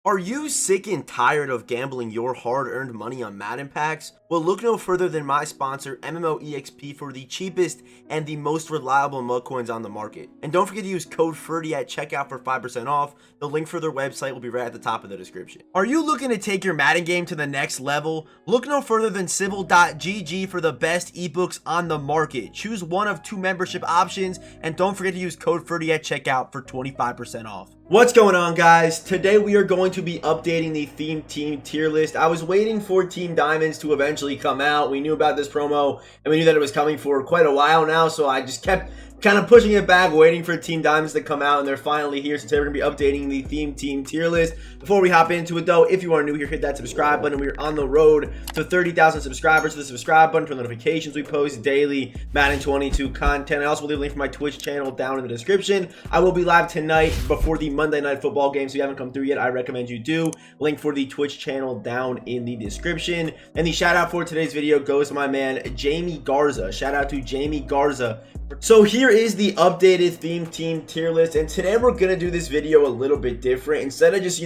Are you sick and tired of gambling your hard-earned money on Madden packs? Well, look no further than my sponsor, MMOEXP, for the cheapest and the most reliable mug coins on the market. And don't forget to use code FERDY at checkout for 5% off. The link for their website will be right at the top of the description. Are you looking to take your Madden game to the next level? Look no further than Civil.gg for the best ebooks on the market. Choose one of 2 membership options, and don't forget to use code FERDY at checkout for 25% off. What's going on, guys? Today we are going to be updating the theme team tier list. I was waiting for Team Diamonds to eventually come out. We knew about this promo and we knew that it was coming for quite a while now, so I just kept kind of pushing it back, waiting for Team Diamonds to come out, and they're finally here. So today we're going to be updating the theme team tier list. Before we hop into it though, if you are new here, hit that subscribe button. We're on the road to 30,000 subscribers. So the subscribe button for notifications. We post daily Madden 22 content. I also will leave a link for my Twitch channel down in the description. I will be live tonight before the Monday Night Football game, so if you haven't come through yet, I recommend you do. Link for the Twitch channel down in the description. And the shout out for today's video goes to my man Jamie Garza. Shout out to Jamie Garza. So here is the updated theme team tier list, and today we're going to do this video a little bit different. Instead of just,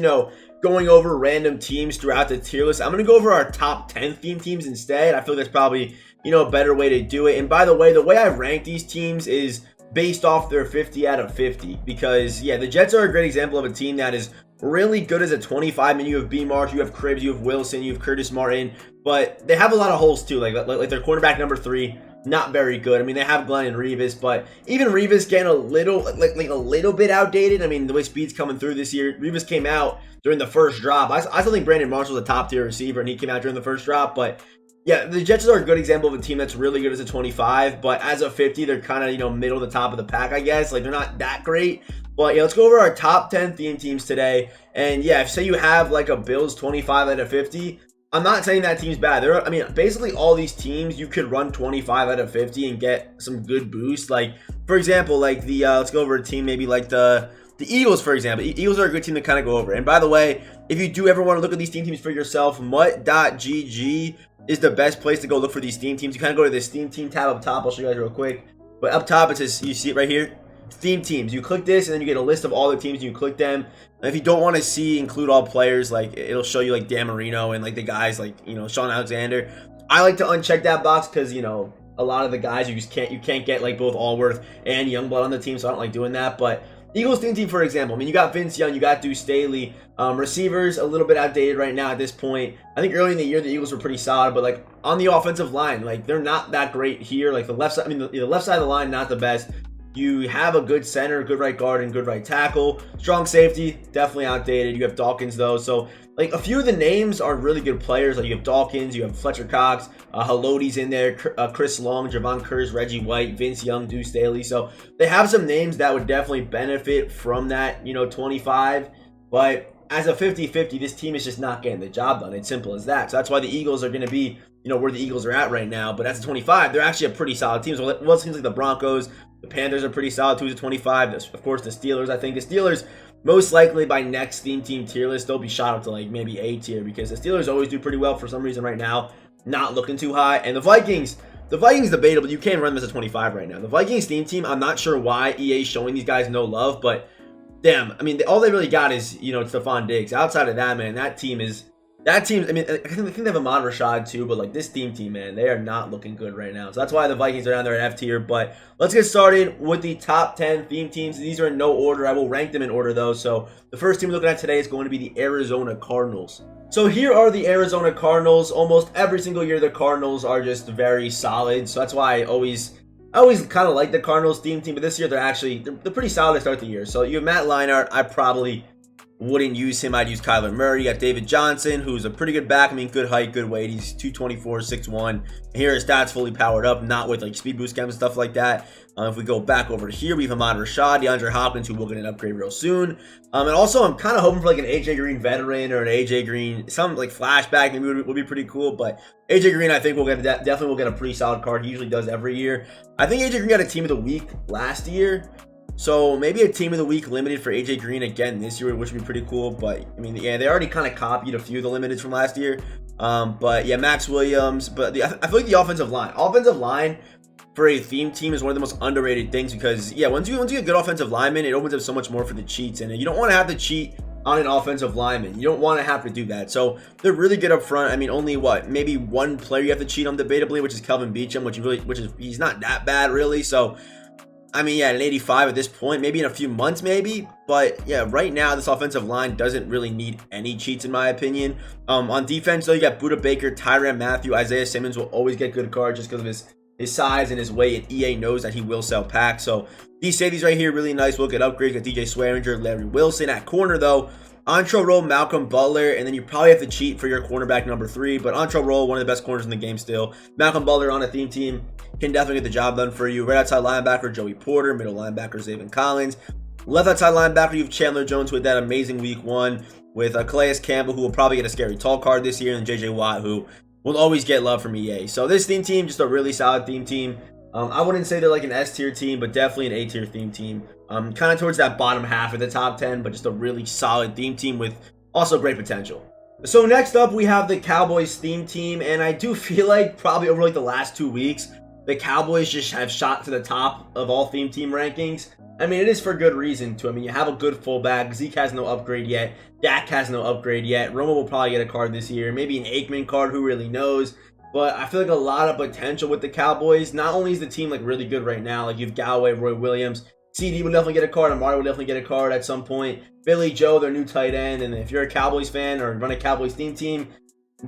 going over random teams throughout the tier list, I'm going to go over our top 10 theme teams instead. I feel that's probably, a better way to do it. And by the way I rank these teams is based off their 50 out of 50, because yeah, the Jets are a great example of a team that is really good as a 25. I mean, you have B. Marsh, you have Cribbs, you have Wilson, you have Curtis Martin, but they have a lot of holes too, like their quarterback number 3, not very good. I mean, they have Glenn and Revis, but even Revis getting a little bit outdated. I mean, the way speed's coming through this year, Revis came out during the first drop. I still think Brandon Marshall's a top tier receiver, and he came out during the first drop. But yeah, the Jets are a good example of a team that's really good as a 25, but as a 50, they're kind of middle to top of the pack, I guess. Like, they're not that great. But yeah, let's go over our top 10 theme teams today. And yeah, if say you have like a Bills 25 out of 50. I'm not saying that team's bad. I mean, basically all these teams, you could run 25 out of 50 and get some good boost. Like, for example, like the, let's go over a team maybe like the Eagles, for example. Eagles are a good team to kind of go over. And by the way, if you do ever want to look at these theme teams for yourself, mutt.gg is the best place to go look for these theme teams. You kind of go to this theme team tab up top. I'll show you guys real quick. But up top, it says, you see it right here? Theme teams. You click this and then you get a list of all the teams and you click them. And if you don't want to see include all players, like it'll show you like Dan Marino and like the guys like Sean Alexander. I like to uncheck that box because a lot of the guys you can't get like both Allworth and Youngblood on the team, so I don't like doing that. But Eagles theme team, for example, I mean, you got Vince Young, you got Deuce Staley. Receivers a little bit outdated right now at this point. I think early in the year the Eagles were pretty solid, but like on the offensive line, like they're not that great here. Like the left side, I mean the left side of the line not the best. You have a good center, good right guard, and good right tackle. Strong safety, definitely outdated. You have Dawkins, though. So, like, a few of the names are really good players. Like, you have Dawkins, you have Fletcher Cox, Halodi's in there, Chris Long, Javon Curse, Reggie White, Vince Young, Deuce Staley. So, they have some names that would definitely benefit from that, 25. But as a 50-50, this team is just not getting the job done. It's simple as that. So, that's why the Eagles are going to be, where the Eagles are at right now. But as a 25, they're actually a pretty solid team. So, it seems like the Broncos, the Panthers are pretty solid too as a 25. Of course, the Steelers. I think the Steelers, most likely by next theme team tier list, they'll be shot up to like maybe A tier because the Steelers always do pretty well for some reason right now. Not looking too high. And the Vikings debatable. You can't run them as a 25 right now. The Vikings theme team, I'm not sure why EA is showing these guys no love, but damn, I mean, all they really got is, Stephon Diggs. Outside of that, man, that team, I mean, I think they have Ahmad Rashad too, but like this theme, man, they are not looking good right now. So that's why the Vikings are down there at F tier. But let's get started with the top 10 theme teams. These are in no order. I will rank them in order though. So the first team we're looking at today is going to be the Arizona Cardinals. So here are the Arizona Cardinals. Almost every single year the Cardinals are just very solid. So that's why I always kind of like the Cardinals theme team. But this year they're pretty solid to start the year. So you have Matt Leinart. I probably wouldn't use him. I'd use Kyler Murray. You got David Johnson, who's a pretty good back. I mean, good height, good weight. He's 224, 6'1". Here his stats fully powered up, not with like speed boost cams and stuff like that. If we go back over here, we have Ahmad Rashad, DeAndre Hopkins, who will get an upgrade real soon. And also, I'm kind of hoping for like an AJ Green veteran or an AJ Green, some like flashback maybe would be pretty cool. But AJ Green, I think definitely will get a pretty solid card. He usually does every year. I think AJ Green got a team of the week last year. So maybe a team of the week limited for AJ Green again this year, which would be pretty cool. But I mean, yeah, they already kind of copied a few of the limiteds from last year. But yeah, Max Williams. But I feel like the offensive line for a theme team is one of the most underrated things because yeah, once you get good offensive linemen, it opens up so much more for the cheats, and you don't want to have to cheat on an offensive lineman. You don't want to have to do that. So they're really good up front. I mean, only maybe one player you have to cheat on debatably, which is Kelvin Beachum, he's not that bad really. So I mean, yeah, an 85 at this point, maybe in a few months, maybe. But yeah, right now, this offensive line doesn't really need any cheats, in my opinion. On defense, though, you got Budda Baker, Tyrann Mathieu, Isaiah Simmons will always get good cards just because of his size and his weight. And EA knows that he will sell packs. So these safeties right here, really nice. We'll get upgrades. Got DJ Swearinger, Larry Wilson at corner, though. Entree roll, Malcolm Butler, and then you probably have to cheat for your cornerback number 3. But entree roll, one of the best corners in the game still. Malcolm Butler on a theme team can definitely get the job done for you. Right outside linebacker, Joey Porter. Middle linebacker, Zaven Collins. Left outside linebacker, you have Chandler Jones who had that amazing week 1 with Calais Campbell, who will probably get a scary tall card this year, and JJ Watt, who will always get love from EA. So this theme team, just a really solid theme team. I wouldn't say they're like an S tier team, but definitely an A tier theme team. Kind of towards that bottom half of the top 10, but just a really solid theme team with also great potential. So next up, we have the Cowboys theme team, and I do feel like probably over like the last 2 weeks, the Cowboys just have shot to the top of all theme team rankings. I mean, it is for good reason too. I mean, you have a good fullback. Zeke has no upgrade yet. Dak has no upgrade yet. Romo will probably get a card this year. Maybe an Aikman card, who really knows? But I feel like a lot of potential with the Cowboys. Not only is the team like really good right now, like you have Galloway, Roy Williams, CD will definitely get a card, Amari will definitely get a card at some point. Billy Joe, their new tight end, and if you're a Cowboys fan or run a Cowboys team,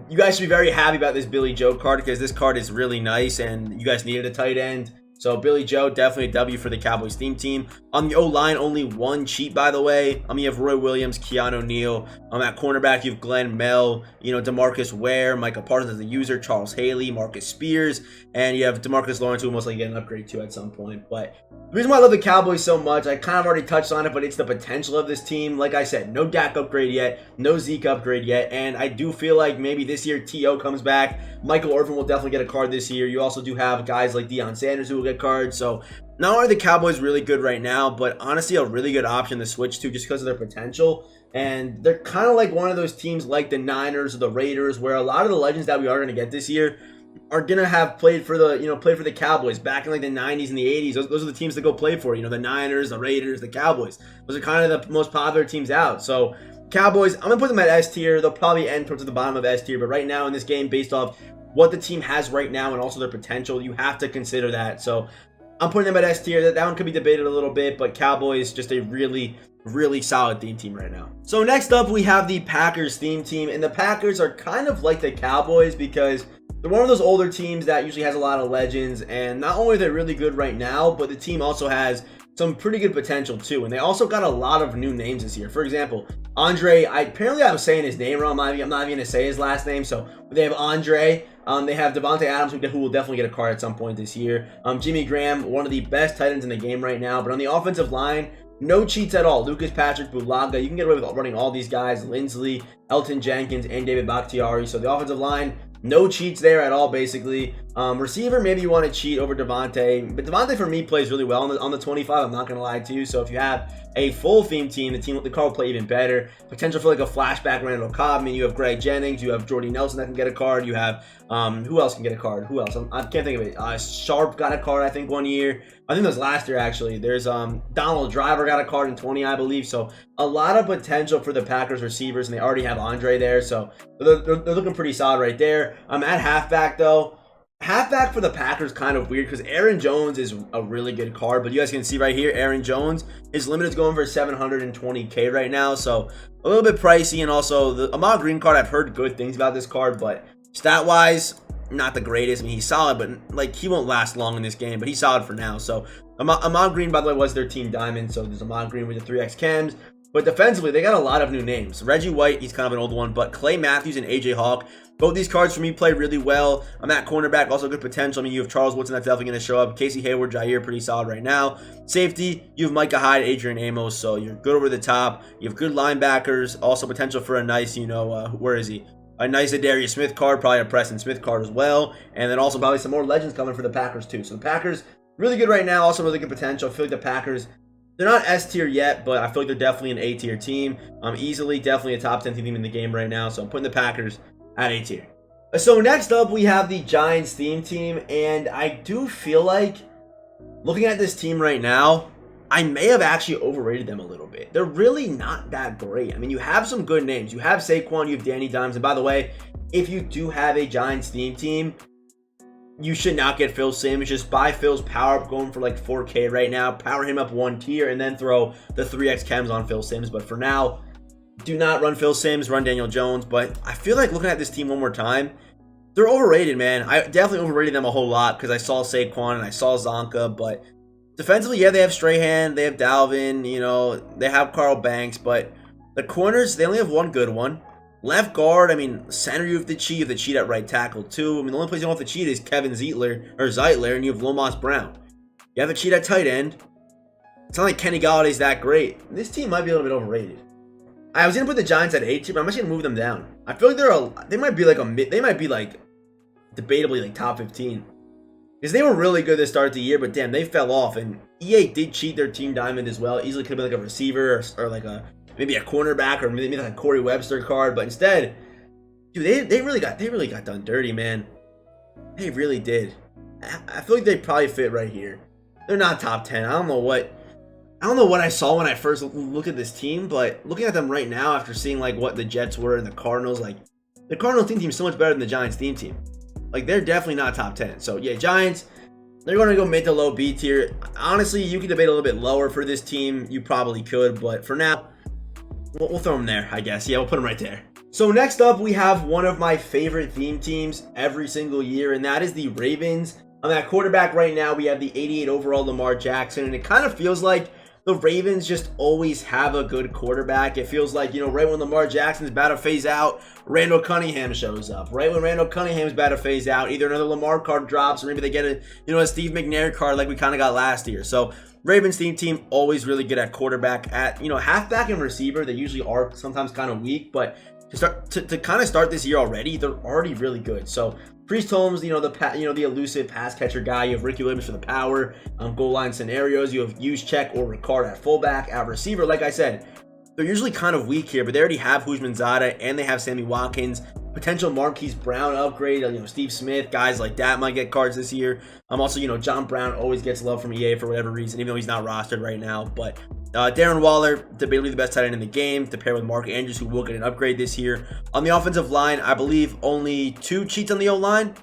you guys should be very happy about this Billy Joe card because this card is really nice and you guys needed a tight end. So Billy Joe, definitely a W for the Cowboys theme team. On the O-line, only one cheat, by the way. You have Roy Williams, Keanu Neal. At cornerback, you have Glenn Mell, DeMarcus Ware, Micah Parsons as a user, Charles Haley, Marcus Spears, and you have DeMarcus Lawrence, who will most likely get an upgrade to at some point. But the reason why I love the Cowboys so much, I kind of already touched on it, but it's the potential of this team. Like I said, no Dak upgrade yet, no Zeke upgrade yet, and I do feel like maybe this year T.O. comes back. Michael Irvin will definitely get a card this year. You also do have guys like Deion Sanders who will get cards. So not only are the Cowboys really good right now, but honestly a really good option to switch to just because of their potential. And they're kind of like one of those teams like the Niners or the Raiders, where a lot of the legends that we are going to get this year are going to have played for the Cowboys back in like the 90s and the 80s. Those are the teams that go play for, the Niners, the Raiders, the Cowboys. Those are kind of the most popular teams out. So Cowboys, I'm going to put them at S tier. They'll probably end towards the bottom of S tier, but right now in this game, based off what the team has right now and also their potential, you have to consider that. So I'm putting them at S tier. That one could be debated a little bit, but Cowboys, just a really, really solid theme team right now. So next up, we have the Packers theme team, and the Packers are kind of like the Cowboys because they're one of those older teams that usually has a lot of legends, and not only are they really good right now, but the team also has some pretty good potential too, and they also got a lot of new names this year. For example, Andre, apparently I was saying his name wrong. I'm not even going to say his last name. So they have Andre. They have Devontae Adams, who will definitely get a card at some point this year. Jimmy Graham, one of the best tight ends in the game right now. But on the offensive line, no cheats at all. Lucas Patrick, Bulaga, you can get away with running all these guys. Lindsley, Elton Jenkins, and David Bakhtiari. So the offensive line, no cheats there at all, basically. Receiver, maybe you want to cheat over Devontae. But Devontae, for me, plays really well on the 25. I'm not going to lie to you. So if you have a full theme team, the card will play even better. Potential for like a flashback Randall Cobb. I mean, you have Greg Jennings. You have Jordy Nelson that can get a card. You have, who else can get a card? Who else? I can't think of it. Sharp got a card, I think, one year. I think it was last year, actually. There's Donald Driver got a card in 20, I believe. So a lot of potential for the Packers receivers, and they already have Andre there. So they're looking pretty solid right there. At halfback, though. Halfback for the Packers kind of weird because Aaron Jones is a really good card, but you guys can see right here, Aaron Jones, his limit is going for $720K right now, so a little bit pricey. And also the Ahman Green card, I've heard good things about this card, but stat-wise, not the greatest. I mean, he's solid, but like he won't last long in this game, but he's solid for now. So Ahman Green, by the way, was their team diamond, so there's Ahman Green with the 3X chems. But defensively, they got a lot of new names. Reggie White, he's kind of an old one, but Clay Matthews and AJ Hawk, both these cards for me play really well. At cornerback, also good potential. I mean, you have Charles Woodson that's definitely going to show up. Casey Hayward, Jair, pretty solid right now. Safety, you have Micah Hyde, Adrian Amos, so you're good over the top. You have good linebackers, also potential for a nice, where is he? A nice Adarius Smith card, probably a Preston Smith card as well. And then also probably some more legends coming for the Packers too. So the Packers, really good right now, also really good potential. I feel like the Packers, they're not S tier yet, but I feel like they're definitely an A tier team. Easily, definitely a top 10 team in the game right now. So I'm putting the Packers at A tier. So next up, we have the Giants theme team, and I do feel like, looking at this team right now, I may have actually overrated them a little bit. They're really not that great. I mean, you have some good names. You have Saquon, you have Danny Dimes. And by the way, if you do have a Giants theme team, you should not get Phil Simms. Just buy Phil's power up, going for like 4K right now. Power him up 1 tier and then throw the 3x chems on Phil Simms. But for now, do not run Phil Simms, run Daniel Jones. But I feel like looking at this team one more time, they're overrated, man. I definitely overrated them a whole lot because I saw Saquon and I saw Zonka. But defensively, yeah, they have Strahan, they have Dalvin, you know, they have Carl Banks. But the corners, they only have one good one. Left guard, I mean, center, you have the cheat at right tackle too. I mean, the only place you don't have to cheat is Kevin Zeitler, and you have Lomas Brown. You have a cheat at tight end. It's not like Kenny Galladay's that great. This team might be a little bit overrated. I was gonna put the Giants at 8 tier, but I'm actually gonna move them down. I feel like they might be like debatably like top 15. Because they were really good to start the year, but damn, they fell off. And EA did cheat their team diamond as well. Easily could have been like a receiver or like maybe a cornerback or maybe like a Corey Webster card, but instead, dude, they really got done dirty, man. They really did. I feel like they probably fit right here. They're not top 10. I don't know what I saw when I first looked at this team, but looking at them right now after seeing like what the Jets were and the Cardinals, like the Cardinals team is so much better than the Giants theme team. Like they're definitely not top 10. So yeah, Giants, they're going to go mid to low B tier. Honestly, you could debate a little bit lower for this team. You probably could, but for now, we'll throw them there, I guess. Yeah, we'll put them right there. So next up, we have one of my favorite theme teams every single year, and that is the Ravens. On that quarterback right now, we have the 88 overall Lamar Jackson, and it kind of feels like the Ravens just always have a good quarterback. It feels like, you know, right when Lamar Jackson's about to phase out, Randall Cunningham shows up. Right when Randall Cunningham's about to phase out, either another Lamar card drops or maybe they get a Steve McNair card like we kind of got last year. So Ravens theme team always really good at quarterback. At, you know, halfback and receiver, they usually are sometimes kind of weak, but to kind of start this year already, they're already really good. So Priest Holmes, you know, the elusive pass catcher guy. You have Ricky Williams for the power, goal line scenarios. You have Juszczyk or Ricard at fullback. At receiver, like I said, they're usually kind of weak here, but they already have Hujmanzada and they have Sammy Watkins. Potential Marquise Brown upgrade, you know, Steve Smith, guys like that might get cards this year. Also, you know, John Brown always gets love from EA for whatever reason, even though he's not rostered right now. But Darren Waller, debatably the best tight end in the game, to pair with Mark Andrews, who will get an upgrade this year. On the offensive line, I believe only 2 cheats on the O-line.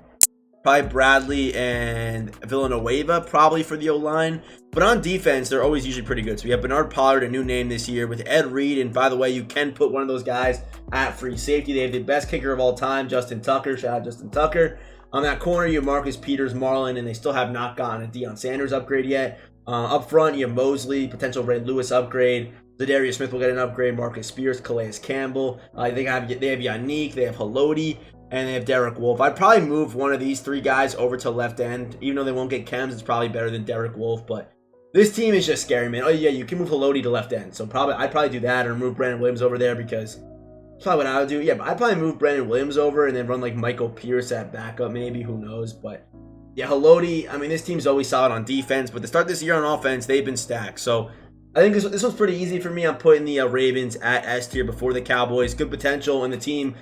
Probably Bradley and Villanueva, probably for the O-line. But on defense, they're always usually pretty good. So we have Bernard Pollard, a new name this year, with Ed Reed. And by the way, you can put one of those guys at free safety. They have the best kicker of all time, Justin Tucker. Shout out Justin Tucker. On that corner, you have Marcus Peters, Marlin, and they still have not gotten a Deion Sanders upgrade yet. Up front, you have Mosley, potential Ray Lewis upgrade. Zadarius Smith will get an upgrade. Marcus Spears, Calais Campbell. They have Yannick. They have Haloti. And they have Derek Wolfe. I'd probably move one of these 3 guys over to left end. Even though they won't get chems, it's probably better than Derek Wolfe. But this team is just scary, man. Oh, yeah, you can move Haloti to left end. So I'd probably do that or move Brandon Williams over there because that's probably what I would do. Yeah, but I'd probably move Brandon Williams over and then run like Michael Pierce at backup maybe. Who knows? But yeah, Haloti, I mean, this team's always solid on defense. But to start this year on offense, they've been stacked. So I think this one's pretty easy for me. I'm putting the Ravens at S tier before the Cowboys. Good potential in the team.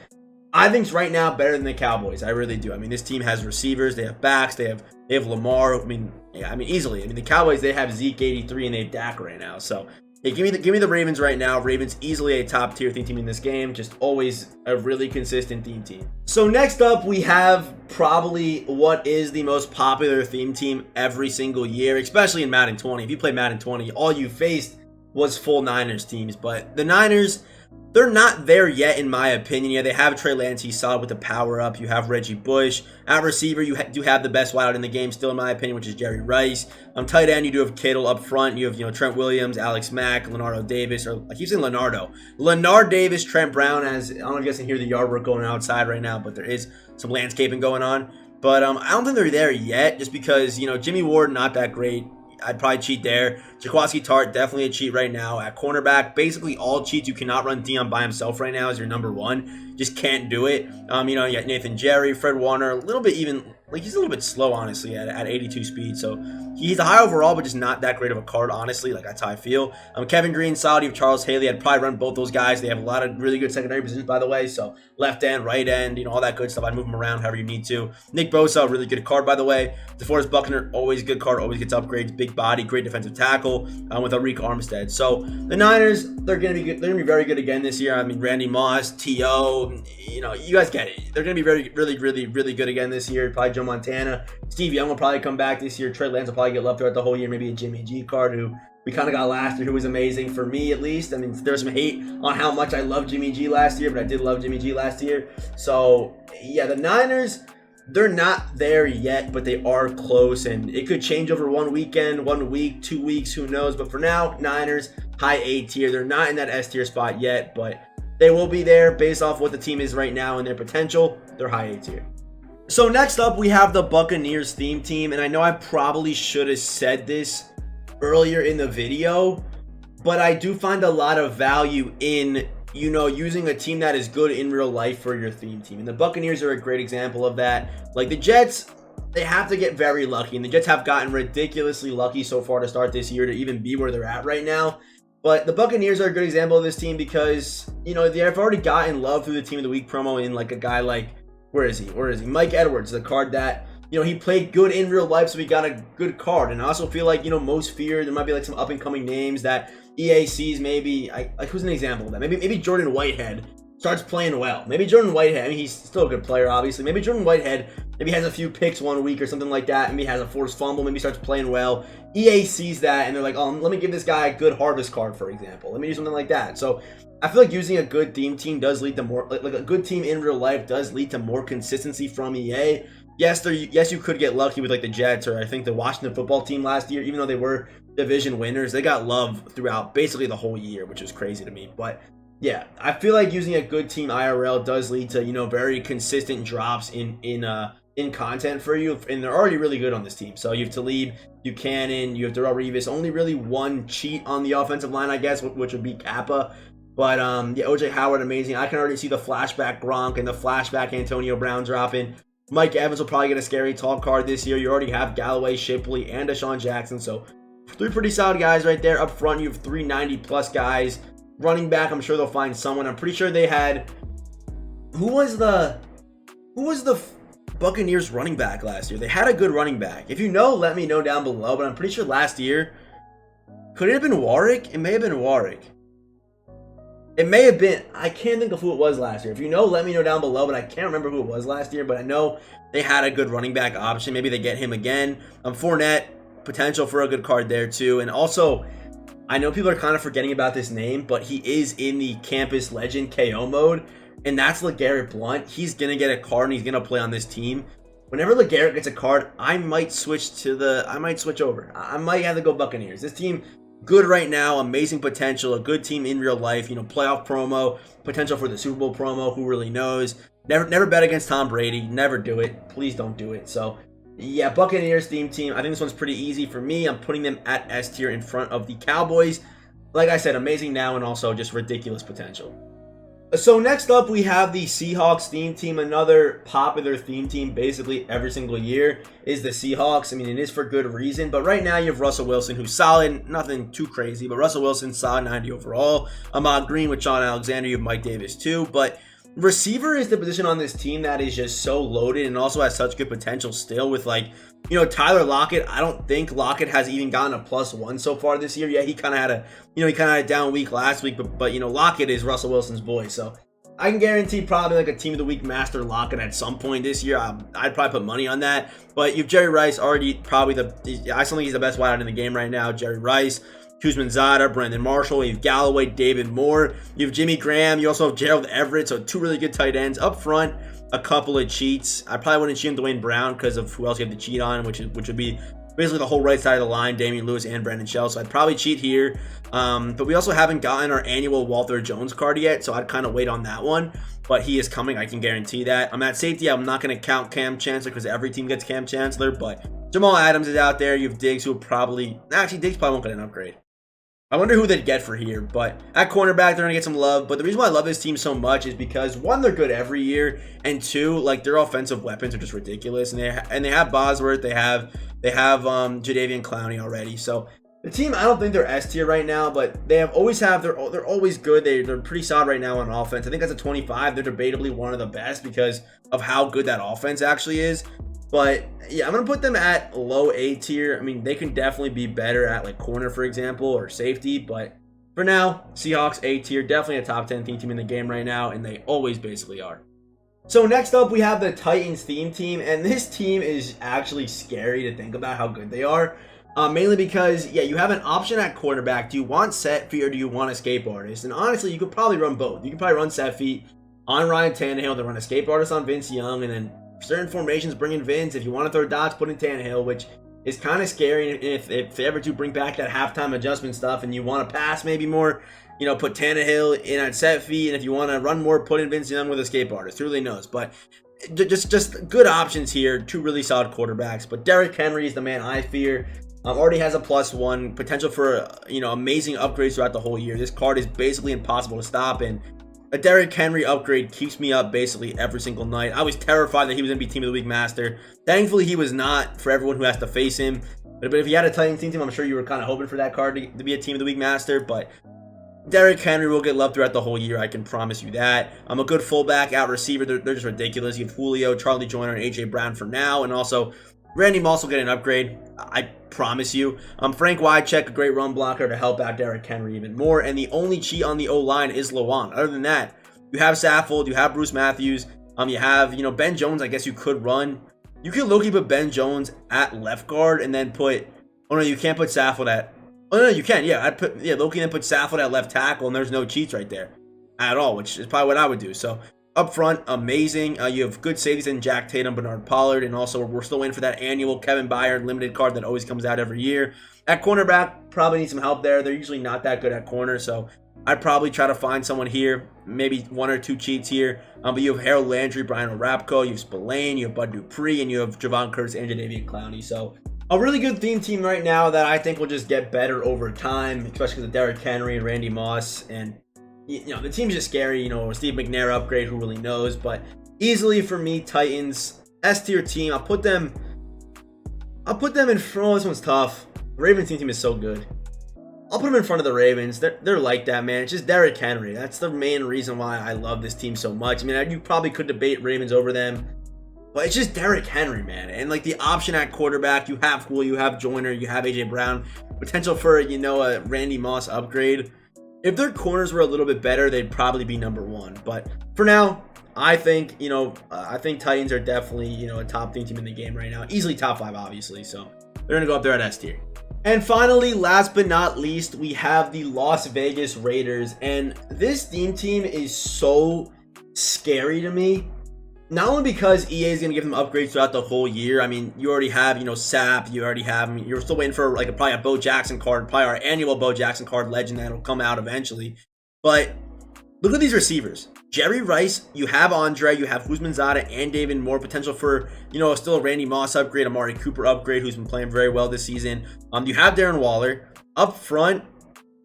I think it's right now better than the Cowboys. I really do. I mean, this team has receivers. They have backs. They have Lamar. I mean, easily. I mean, the Cowboys, they have Zeke 83 and they have Dak right now. So, hey, give me the Ravens right now. Ravens easily a top tier theme team in this game. Just always a really consistent theme team. So next up, we have probably what is the most popular theme team every single year, especially in Madden 20. If you play Madden 20, all you faced was full Niners teams. But the Niners, they're not there yet, in my opinion. Yeah, they have Trey Lance. He's solid with the power up. You have Reggie Bush. At receiver, you do have the best wideout in the game still, in my opinion, which is Jerry Rice. On tight end, you do have Kittle. Up front, you have, you know, Trent Williams, Alex Mack, Leonardo Davis, or I keep saying Leonardo. Leonard Davis, Trent Brown, as I don't know if you guys can hear the yard work going outside right now, but there is some landscaping going on. But I don't think they're there yet, just because, you know, Jimmy Ward, not that great. I'd probably cheat there. Jaquaski Tart, definitely a cheat right now. At cornerback, basically all cheats. You cannot run Dion by himself right now as your number 1. Just can't do it. You know, you got Nathan Jerry, Fred Warner, a little bit even like he's a little bit slow, honestly, at 82 speed. So he's a high overall, but just not that great of a card, honestly. Like, that's how I feel. Kevin Green, solid. You have Charles Haley. I'd probably run both those guys. They have a lot of really good secondary positions, by the way. So left end, right end, all that good stuff. I'd move them around however you need to. Nick Bosa, really good card, by the way. DeForest Buckner, always good card, always gets upgrades. Big body, great defensive tackle with Arik Armstead. So the Niners, they're gonna be good. They're gonna be very good again this year. I mean, Randy Moss, T.O., you guys get it. They're gonna be really good again this year. Probably Joe Montana. Steve Young will probably come back this year. Trey Lance will probably get left throughout the whole year. Maybe a Jimmy G card, who we kind of got last year, who was amazing for me, at least. I mean, there's some hate on how much I loved Jimmy G last year, but I did love Jimmy G last year. So yeah, the Niners, they're not there yet, but they are close, and it could change over one weekend, 1 week, 2 weeks, who knows. But for now, Niners, high A tier. They're not in that S tier spot yet, but they will be there based off what the team is right now and their potential. They're high A tier. So next up, we have the Buccaneers theme team, and I know I probably should have said this earlier in the video, but I do find a lot of value in, using a team that is good in real life for your theme team. And the Buccaneers are a great example of that. Like the Jets, they have to get very lucky, and the Jets have gotten ridiculously lucky so far to start this year to even be where they're at right now. But the Buccaneers are a good example of this team because, they've already gotten love through the Team of the Week promo in like a guy like, where is he? Mike Edwards, the card that, he played good in real life, so he got a good card. And I also feel like, most feared, there might be like some up and coming names that EA sees maybe, like who's an example of that? Maybe Jordan Whitehead starts playing well. Maybe Jordan Whitehead, I mean, he's still a good player, obviously. Maybe Jordan Whitehead, maybe has a few picks 1 week or something like that. Maybe has a forced fumble, maybe starts playing well. EA sees that, and they're like, let me give this guy a good harvest card, for example. Let me do something like that. So I feel like using a good theme team does lead to more, like a good team in real life does lead to more consistency from EA. Yes, you could get lucky with like the Jets, or I think the Washington football team last year, even though they were division winners, they got love throughout basically the whole year, which is crazy to me. But yeah, I feel like using a good team IRL does lead to, very consistent drops in content for you, and they're already really good on this team. So you have Talib, Buchanan, you have Darrell Revis, only really one cheat on the offensive line, I guess, which would be Kappa. But yeah, OJ Howard, amazing. I can already see the flashback Gronk and the flashback Antonio Brown dropping. Mike Evans will probably get a scary tall card this year. You already have Galloway, Shipley, and Deshaun Jackson. So 3 pretty solid guys right there. Up front, you have 390 plus guys. Running back, I'm sure they'll find someone. I'm pretty sure they had, who was the Buccaneers running back last year? They had a good running back. If you know, let me know down below. But I'm pretty sure last year, could it have been Warwick? It may have been Warwick. It may have been, I can't think of who it was last year. If you know, let me know down below, but I can't remember who it was last year. But I know they had a good running back option. Maybe they get him again. Fournette, potential for a good card there too. And also, I know people are kind of forgetting about this name, but he is in the Campus Legend KO mode, and that's LeGarrette Blount. He's going to get a card, and he's going to play on this team. Whenever LeGarrette gets a card, I might switch over. I might have to go Buccaneers. This team, good right now, amazing potential, a good team in real life, playoff promo, potential for the Super Bowl promo, who really knows. Never bet against Tom Brady. Never do it. Please don't do it. So yeah, Buccaneers theme team. I think this one's pretty easy for me. I'm putting them at S tier in front of the Cowboys. Like I said, amazing now and also just ridiculous potential. So next up, we have the Seahawks theme team. Another popular theme team basically every single year is the Seahawks. I mean, it is for good reason. But right now, you have Russell Wilson, who's solid. Nothing too crazy, but Russell Wilson, solid 90 overall. Ahmad Green with Sean Alexander. You have Mike Davis too. But receiver is the position on this team that is just so loaded and also has such good potential still with Tyler Lockett. I don't think Lockett has even gotten a +1 so far this year. Yeah, he kind of had a down week last week, but Lockett is Russell Wilson's boy. So I can guarantee probably like a Team of the Week master Lockett at some point this year. I'd probably put money on that. But you have Jerry Rice, already probably I still think he's the best wide out in the game right now. Jerry Rice, Kuzman-Zada, Brandon Marshall, you have Galloway, David Moore, you have Jimmy Graham, you also have Gerald Everett, so 2 really good tight ends. Up front, a couple of cheats. I probably wouldn't cheat on Dwayne Brown because of who else you have to cheat on, which would be basically the whole right side of the line, Damian Lewis and Brandon Shell, so I'd probably cheat here. But we also haven't gotten our annual Walter Jones card yet, so I'd kind of wait on that one. But he is coming, I can guarantee that. I'm at safety, I'm not going to count Cam Chancellor because every team gets Cam Chancellor, but Jamal Adams is out there. You have Diggs, who will Diggs probably won't get an upgrade. I wonder who they'd get for here, but at cornerback, they're going to get some love. But the reason why I love this team so much is because, one, they're good every year, and two, like, their offensive weapons are just ridiculous. And they have Bosworth, they have Jadeveon Clowney already. So the team, I don't think they're S tier right now, but they're always good. They're pretty solid right now on offense. I think that's a 25. They're debatably one of the best because of how good that offense actually is. But yeah, I'm going to put them at low A tier. I mean, they can definitely be better at like corner, for example, or safety. But for now, Seahawks A tier, definitely a top 10 team in the game right now, and they always basically are. So next up, we have the Titans theme team, and this team is actually scary to think about how good they are. Mainly because, yeah, you have an option at quarterback. Do you want set feet or do you want escape artist? And honestly, you could probably run both. You could probably run set feet on Ryan Tannehill, then run escape artist on Vince Young, and then certain formations bring in Vince. If you want to throw dots, put in Tannehill, which is kind of scary. If they ever do bring back that halftime adjustment stuff and you want to pass maybe more, you know, put Tannehill in at set feet. And if you want to run more, put in Vince Young with escape artist. Who really knows? But just good options here. Two really solid quarterbacks. But Derrick Henry is the man I fear. Already has a +1 potential for amazing upgrades throughout the whole year. This card is basically impossible to stop, and a Derrick Henry upgrade keeps me up basically every single night. I was terrified that he was going to be Team of the Week master. Thankfully, he was not for everyone who has to face him. But if you had a Titans team, I'm sure you were kind of hoping for that card to be a Team of the Week master. But Derrick Henry will get love throughout the whole year. I can promise you that. I'm a good fullback, out receiver. They're just ridiculous. You have Julio, Charlie Joyner, and A.J. Brown for now, and also Randy Moss will get an upgrade. I promise you. Frank Wycheck, a great run blocker to help out Derrick Henry even more. And the only cheat on the O-line is Lawan. Other than that, you have Saffold, you have Bruce Matthews, you have, Ben Jones. I guess you could run. You could low-key put Ben Jones at left guard and then put, oh no, you can't put Saffold at, oh no, you can, yeah. I'd put, yeah, low-key and put Saffold at left tackle, and there's no cheats right there at all, which is probably what I would do. So up front, amazing. You have good safeties in Jack Tatum, Bernard Pollard, and also we're still waiting for that annual Kevin Byard limited card that always comes out every year. At cornerback, probably need some help there. They're usually not that good at corner, so I'd probably try to find someone here, maybe one or two cheats here. But you have Harold Landry, Brian O'Rapco, you have Spillane, you have Bud Dupree, and you have Javon Curtis and Jadeveon Clowney. So a really good theme team right now that I think will just get better over time, especially because of Derrick Henry and Randy Moss. And the team's just scary. Steve McNair upgrade, who really knows? But easily for me, Titans S tier team. I'll put them in front. Oh, this one's tough. The Ravens team is so good. I'll put them in front of the Ravens. They're like that, man. It's just Derrick Henry. That's the main reason why I love this team so much. I mean, you probably could debate Ravens over them, but it's just Derrick Henry, man. And like the option at quarterback, you have Julio, you have Joyner, you have A.J. Brown. Potential for a Randy Moss upgrade. If their corners were a little bit better, they'd probably be number one. But for now, I think Titans are definitely a top team in the game right now. Easily top 5, obviously. So they're gonna go up there at S tier. And finally, last but not least, we have the Las Vegas Raiders. And this theme team is so scary to me. Not only because EA is going to give them upgrades throughout the whole year. I mean, you already have, Sap. You already have, you're still waiting for probably a Bo Jackson card, probably our annual Bo Jackson card legend that'll come out eventually. But look at these receivers. Jerry Rice, you have Andre, you have Huzmanzada and David Moore. Potential for, still a Randy Moss upgrade, Amari Cooper upgrade, who's been playing very well this season. You have Darren Waller. Up front,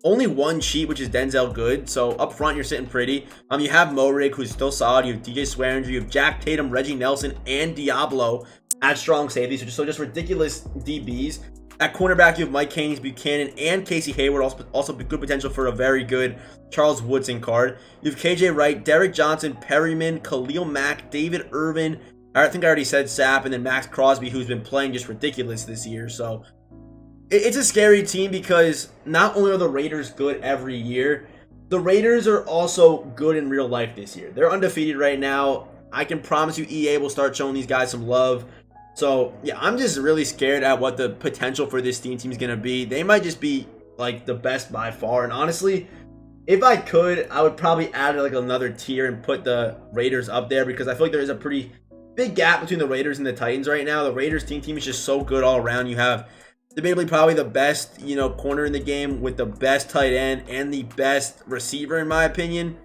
only one cheat, which is Denzel Good. So up front, you're sitting pretty. You have Morig, who's still solid. You have DJ Swearinger. You have Jack Tatum, Reggie Nelson, and Diablo at strong safeties. So just ridiculous DBs. At cornerback, you have Mike Haynes, Buchanan, and Casey Hayward. Also good potential for a very good Charles Woodson card. You have KJ Wright, Derek Johnson, Perryman, Khalil Mack, David Irvin. I think I already said Sapp, and then Max Crosby, who's been playing just ridiculous this year. So it's a scary team because not only are the Raiders good every year, the Raiders are also good in real life this year. They're undefeated right now. I can promise you EA will start showing these guys some love. So, yeah, I'm just really scared at what the potential for this team is going to be. They might just be, the best by far. And honestly, if I could, I would probably add, another tier and put the Raiders up there because I feel like there is a pretty big gap between the Raiders and the Titans right now. The Raiders team is just so good all around. You have debatably probably the best, corner in the game with the best tight end and the best receiver, in my opinion.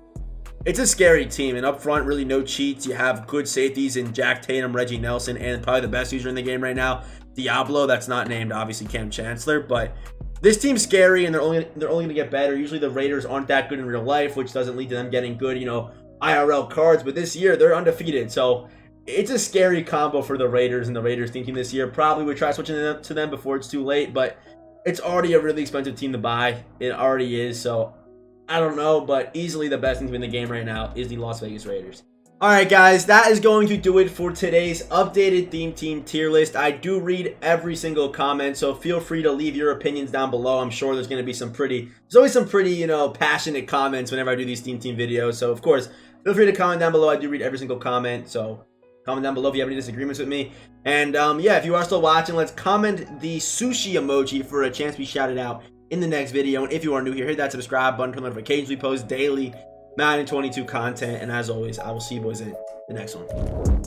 It's a scary team, and up front, really no cheats. You have good safeties in Jack Tatum, Reggie Nelson, and probably the best user in the game right now, Diablo. That's not named, obviously, Cam Chancellor, but this team's scary, and they're only going to get better. Usually the Raiders aren't that good in real life, which doesn't lead to them getting good, IRL cards. But this year they're undefeated, so it's a scary combo for the Raiders and the Raiders team this year. Probably would try switching to them before it's too late, but it's already a really expensive team to buy. It already is, so I don't know, but easily the best team in the game right now is the Las Vegas Raiders. Alright guys, that is going to do it for today's updated theme team tier list. I do read every single comment, so feel free to leave your opinions down below. I'm sure there's going to be there's always some pretty, passionate comments whenever I do these theme team videos. So of course, feel free to comment down below. I do read every single comment, so comment down below if you have any disagreements with me. And yeah, if you are still watching, let's comment the sushi emoji for a chance to be shouted out in the next video. And if you are new here, hit that subscribe button, turn notifications. We post daily Madden 22 content, and as always, I will see you boys in the next one.